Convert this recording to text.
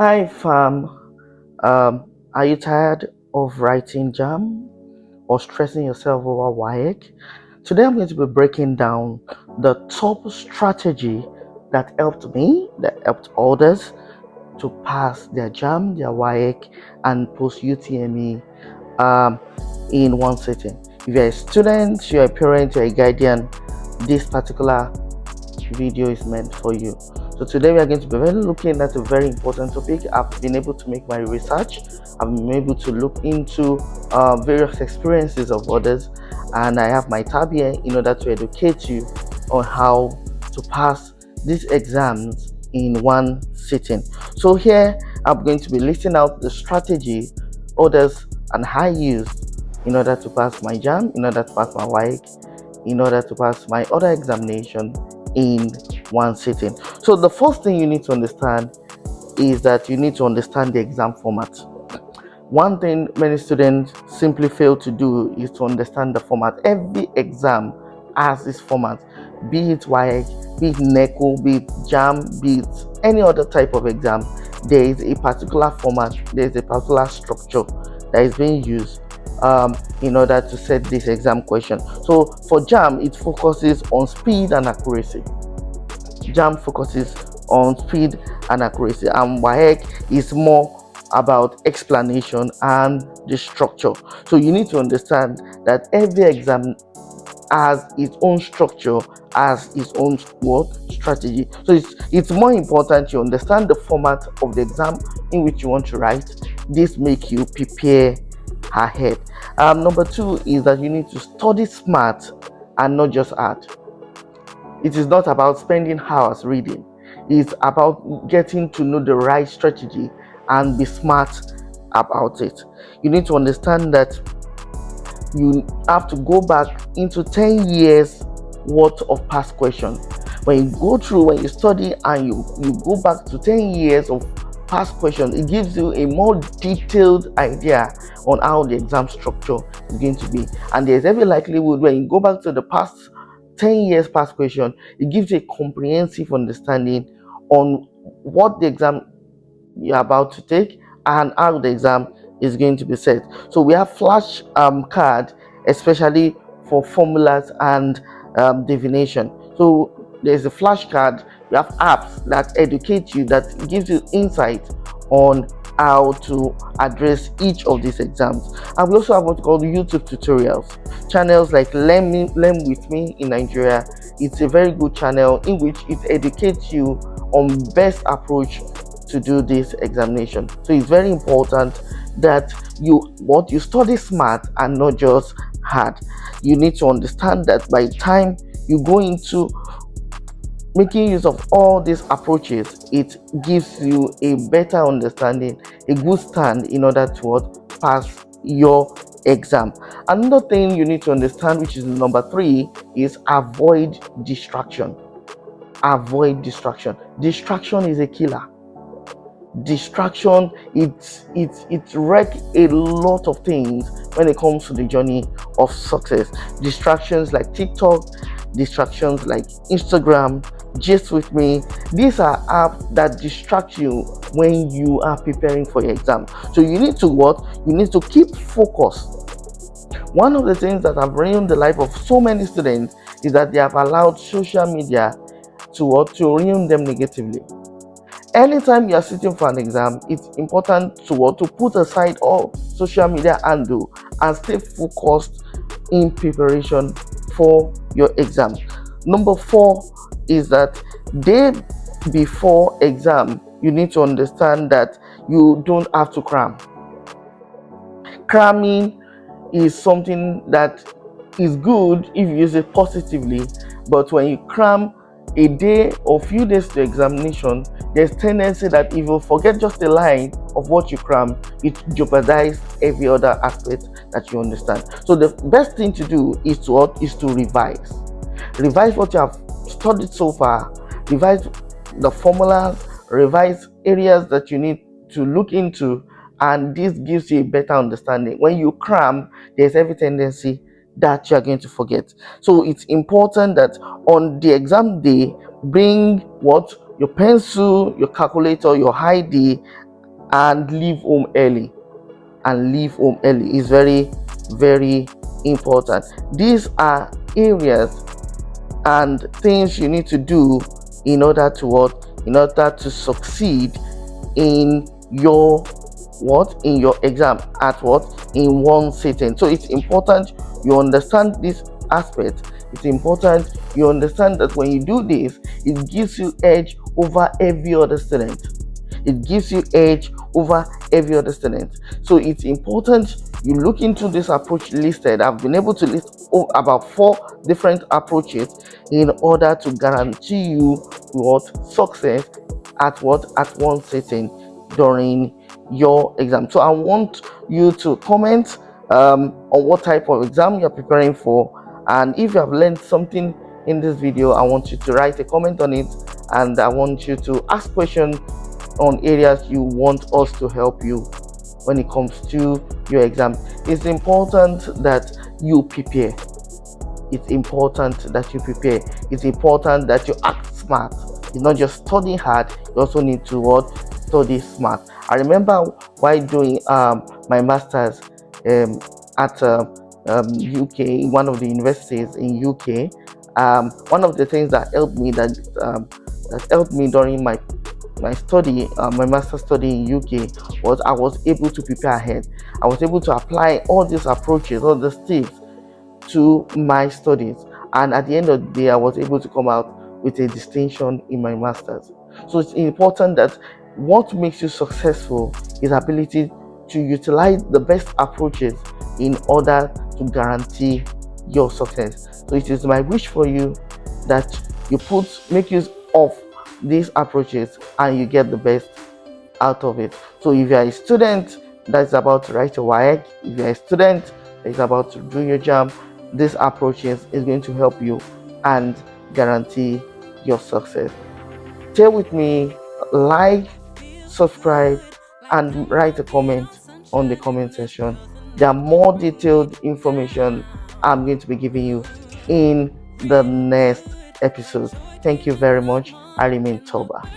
Hi, fam. Are you tired of writing JAM or stressing yourself over WAEC? Today, I'm going to be breaking down the top strategy that helped me, that helped others to pass their JAM, their WAEC, and post-UTME um, in one sitting. If you're a student, you're a parent, you're a guardian, this particular video is meant for you. So today we are going to be looking at a very important topic. I've been able to make my research. I've been able to look into various experiences of others, and I have my tab here in order to educate you on how to pass these exams in one sitting. So here I'm going to be listing out the strategy others and I used in order to pass my JAM, in order to pass my WAEC, in order to pass my other examination in one sitting. So the first thing you need to understand is that you need to understand the exam format. One thing many students simply fail to do is to understand the format. Every exam has this format, be it WAEC, be it NECO, be it JAM, be it any other type of exam. There is a particular format, there is a particular structure that is being used in order to set this exam question. So for JAM, it focuses on speed and accuracy. JAM focuses on speed and accuracy, and WAEC is more about explanation and the structure. So you need to understand that every exam has its own structure, has its own what strategy. So it's more important you understand the format of the exam in which you want to write. This make you prepare ahead. Number two is that you need to study smart and not just hard. It is not about spending hours reading. It's about getting to know the right strategy and be smart about it. You need to understand that you have to go back into 10 years worth of past questions. When you go through, when you study and you go back to 10 years of past questions, it gives you a more detailed idea on how the exam structure is going to be. And there's every likelihood when you go back to the past 10 years past question, it gives you a comprehensive understanding on what the exam you're about to take and how the exam is going to be set. So we have flash card, especially for formulas and divination. So there's a flashcard. We have apps that educate you, that gives you insight on how to address each of these exams. And we also have what's called YouTube tutorials. Channels like Learn With Me in Nigeria. It's a very good channel in which it educates you on best approach to do this examination. So it's very important that you study smart and not just hard. You need to understand that by the time you go into making use of all these approaches, it gives you a better understanding, a good stand in order to pass your exam. Another thing you need to understand, which is number 3, is avoid distraction. Avoid distraction. Distraction is a killer. Distraction, it wreck a lot of things when it comes to the journey of success. Distractions like TikTok, distractions like Instagram, Just With Me, these are apps that distract you when you are preparing for your exam. So you need to keep focused. One of the things that have ruined the life of so many students is that they have allowed social media to ruin them negatively. Anytime you are sitting for an exam, it's important to put aside all social media handle and stay focused in preparation for your exam. Number 4 is that day before exam, you need to understand that you don't have to cram. Cramming is something that is good if you use it positively, but when you cram a day or few days to examination, there's tendency that if you forget just a line of what you cram, it jeopardizes every other aspect that you understand. So the best thing to do is to revise. Revise what you have studied so far, revise the formulas, revise areas that you need to look into, and this gives you a better understanding. When you cram, there's every tendency that you are going to forget. So it's important that on the exam day, bring your pencil, your calculator, your ID, and leave home early. And leave home early is very, very important. These are areas and things you need to do in order to what? In order to succeed in your what? In your exam at what? In one sitting. So it's important you understand this aspect. It's important you understand that when you do this, it gives you edge over every other student. It gives you edge over every other student. So it's important you look into this approach listed. I've been able to list about 4 different approaches in order to guarantee you what? Success at what? At one sitting during your exam. So I want you to comment on what type of exam you're preparing for, and if you have learned something in this video, I want you to write a comment on it, and I want you to ask questions on areas you want us to help you when it comes to your exam. It's important that you prepare. It's important that you prepare. It's important that you act smart. It's not just studying hard, you also need to what? Study smart. I remember while doing my master's at UK, one of the universities in UK. One of the things that helped me during my study, my master's study in UK, was I was able to prepare ahead. I was able to apply all these approaches, all these tips to my studies, and at the end of the day I was able to come out with a distinction in my masters. So it's important that what makes you successful is ability to utilize the best approaches in order to guarantee your success. So it is my wish for you that you make use of these approaches and you get the best out of it. So if you are a student that's about to write a WAEC, if you're a student that's about to do your JAMB, this approach is going to help you and guarantee your success. Share with me, like, subscribe, and write a comment on the comment section. There are more detailed information I'm going to be giving you in the next episode. Thank you very much. I remain Toba.